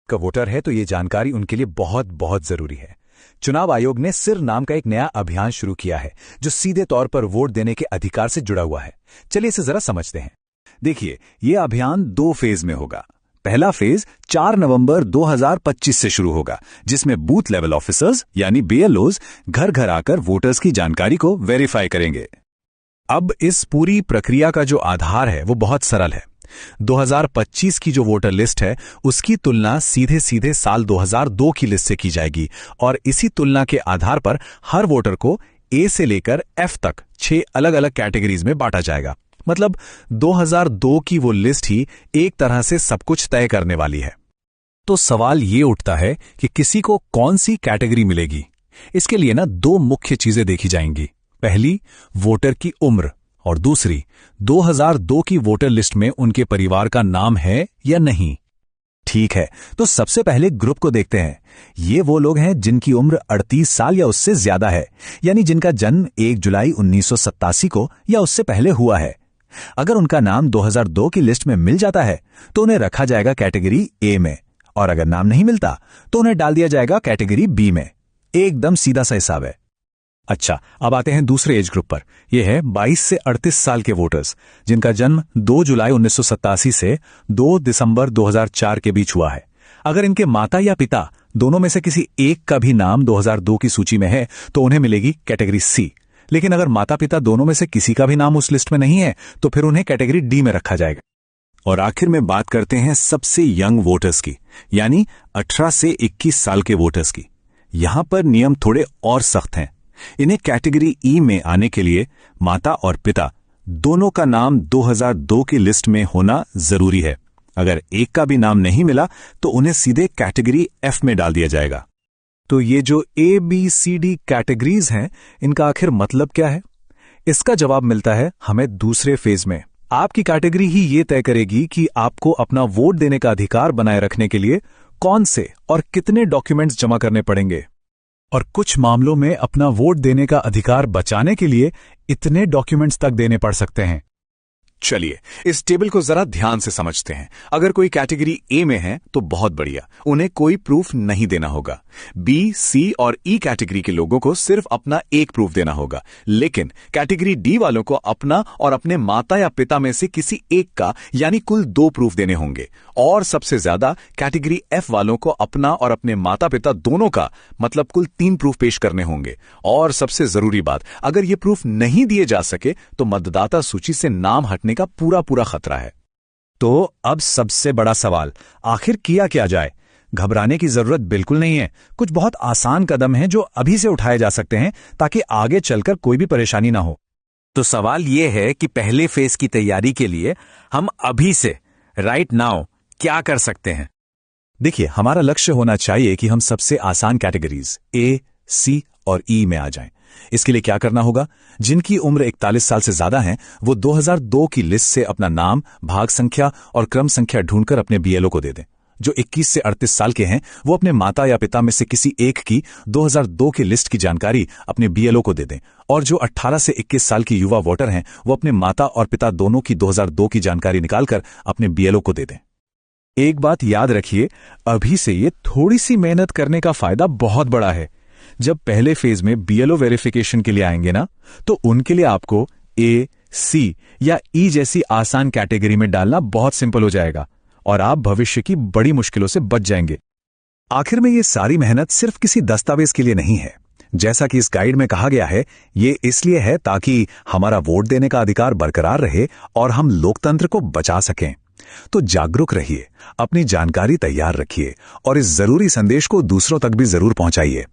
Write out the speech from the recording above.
का वोटर है तो ये जानकारी उनके लिए बहुत बहुत जरूरी है। चुनाव आयोग ने सिर नाम का एक नया अभियान शुरू किया है जो सीधे तौर पर वोट देने के अधिकार से जुड़ा हुआ है। चलिए इसे जरा समझते हैं। देखिए, यह अभियान 2 फेज में होगा। पहला फेज 4 नवंबर 2025 से शुरू होगा, जिसमें बूथ लेवल ऑफिसर्स यानी बीएलओज घर घर आकर वोटर्स की जानकारी को वेरीफाई करेंगे। अब इस पूरी प्रक्रिया का जो आधार है वो बहुत सरल है। 2025 की जो वोटर लिस्ट है उसकी तुलना सीधे सीधे साल 2002 की लिस्ट से की जाएगी और इसी तुलना के आधार पर हर वोटर को ए से लेकर एफ तक 6 अलग अलग कैटेगरीज में बांटा जाएगा। मतलब 2002 की वो लिस्ट ही एक तरह से सब कुछ तय करने वाली है। तो सवाल ये उठता है कि किसी को कौन सी कैटेगरी मिलेगी। इसके लिए 2 मुख्य चीजें देखी जाएंगी। पहली, वोटर की उम्र, और दूसरी, 2002 की वोटर लिस्ट में उनके परिवार का नाम है या नहीं। ठीक है, तो सबसे पहले ग्रुप को देखते हैं। ये वो लोग हैं जिनकी उम्र 38 साल या उससे ज्यादा है, यानी जिनका जन्म 1 जुलाई 1987 को या उससे पहले हुआ है। अगर उनका नाम 2002 की लिस्ट में मिल जाता है तो उन्हें रखा जाएगा कैटेगरी ए में, और अगर नाम नहीं मिलता तो उन्हें डाल दिया जाएगा कैटेगरी बी में। एकदम सीधा सा हिसाब है। अच्छा, अब आते हैं दूसरे एज ग्रुप पर। यह है 22 से 38 साल के वोटर्स, जिनका जन्म 2 जुलाई 1987 से 2 दिसंबर 2004 के बीच हुआ है। अगर इनके माता या पिता दोनों में से किसी एक का भी नाम 2002 की सूची में है तो उन्हें मिलेगी कैटेगरी सी। लेकिन अगर माता पिता दोनों में से किसी का भी नाम उस लिस्ट में नहीं है तो फिर उन्हें कैटेगरी डी में रखा जाएगा। और आखिर में बात करते हैं सबसे यंग वोटर्स की, यानी 18 से 21 साल के वोटर्स की। यहां पर नियम थोड़े और सख्त हैं। इन्हें कैटेगरी ई में आने के लिए माता और पिता दोनों का नाम 2002 की लिस्ट में होना जरूरी है। अगर एक का भी नाम नहीं मिला तो उन्हें सीधे कैटेगरी एफ में डाल दिया जाएगा। तो ये जो A B C D categories हैं, इनका आखिर मतलब क्या है? इसका जवाब मिलता है हमें दूसरे फेज में। आपकी कैटेगरी ही ये तय करेगी कि आपको अपना वोट देने का अधिकार बनाए रखने के लिए कौन से और कितने डॉक्यूमेंट्स जमा करने पड़ेंगे, और कुछ मामलों में अपना वोट देने का अधिकार बचाने के लिए इतने डॉक्यूमेंट्स तक देने पड़ सकते हैं। चलिए इस टेबल को जरा ध्यान से समझते हैं। अगर कोई कैटेगरी ए में है तो बहुत बढ़िया, उन्हें कोई प्रूफ नहीं देना होगा। बी, सी और ई कैटेगरी के लोगों को सिर्फ अपना एक प्रूफ देना होगा। लेकिन कैटेगरी डी वालों को अपना और अपने माता या पिता में से किसी एक का यानी कुल 2 प्रूफ देने होंगे। और सबसे ज्यादा कैटेगरी एफ वालों को अपना और अपने माता पिता दोनों का मतलब कुल 3 प्रूफ पेश करने होंगे। और सबसे जरूरी बात, अगर ये प्रूफ नहीं दिए जा सके तो मतदाता सूची से नाम हटने का पूरा खतरा है। तो अब सबसे बड़ा सवाल, आखिर किया क्या जाए? घबराने की जरूरत बिल्कुल नहीं है। कुछ बहुत आसान कदम हैं जो अभी से उठाए जा सकते हैं ताकि आगे चलकर कोई भी परेशानी ना हो। तो सवाल यह है कि पहले फेज की तैयारी के लिए हम अभी से राइट नाउ क्या कर सकते हैं? देखिए, हमारा लक्ष्य होना चाहिए कि हम सबसे आसान कैटेगरीज ए, सी और ई में आ जाएं। इसके लिए क्या करना होगा? जिनकी उम्र 41 साल से ज्यादा है वो 2002 की लिस्ट से अपना नाम, भाग संख्या और क्रम संख्या ढूंढकर अपने बीएलओ को दे दें। जो 21 से 38 साल के हैं वो अपने माता या पिता में से किसी एक की 2002 की लिस्ट की जानकारी अपने बीएलओ को दे दें। और जो 18 से 21 साल की युवा वोटर हैं वो अपने माता और पिता दोनों की 2002 की जानकारी निकालकर अपने बीएलओ को दे दें। एक बात याद रखिए, अभी से ये थोड़ी सी मेहनत करने का फायदा बहुत बड़ा है। जब पहले फेज में बीएलओ वेरिफिकेशन के लिए आएंगे ना, तो उनके लिए आपको ए, सी या ई जैसी आसान कैटेगरी में डालना बहुत सिंपल हो जाएगा और आप भविष्य की बड़ी मुश्किलों से बच जाएंगे। आखिर में ये सारी मेहनत सिर्फ किसी दस्तावेज के लिए नहीं है। जैसा कि इस गाइड में कहा गया है, ये इसलिए है ताकि हमारा वोट देने का अधिकार बरकरार रहे और हम लोकतंत्र को बचा सकें। तो जागरूक रहिए, अपनी जानकारी तैयार रखिए और इस जरूरी संदेश को दूसरों तक भी जरूर पहुंचाइए।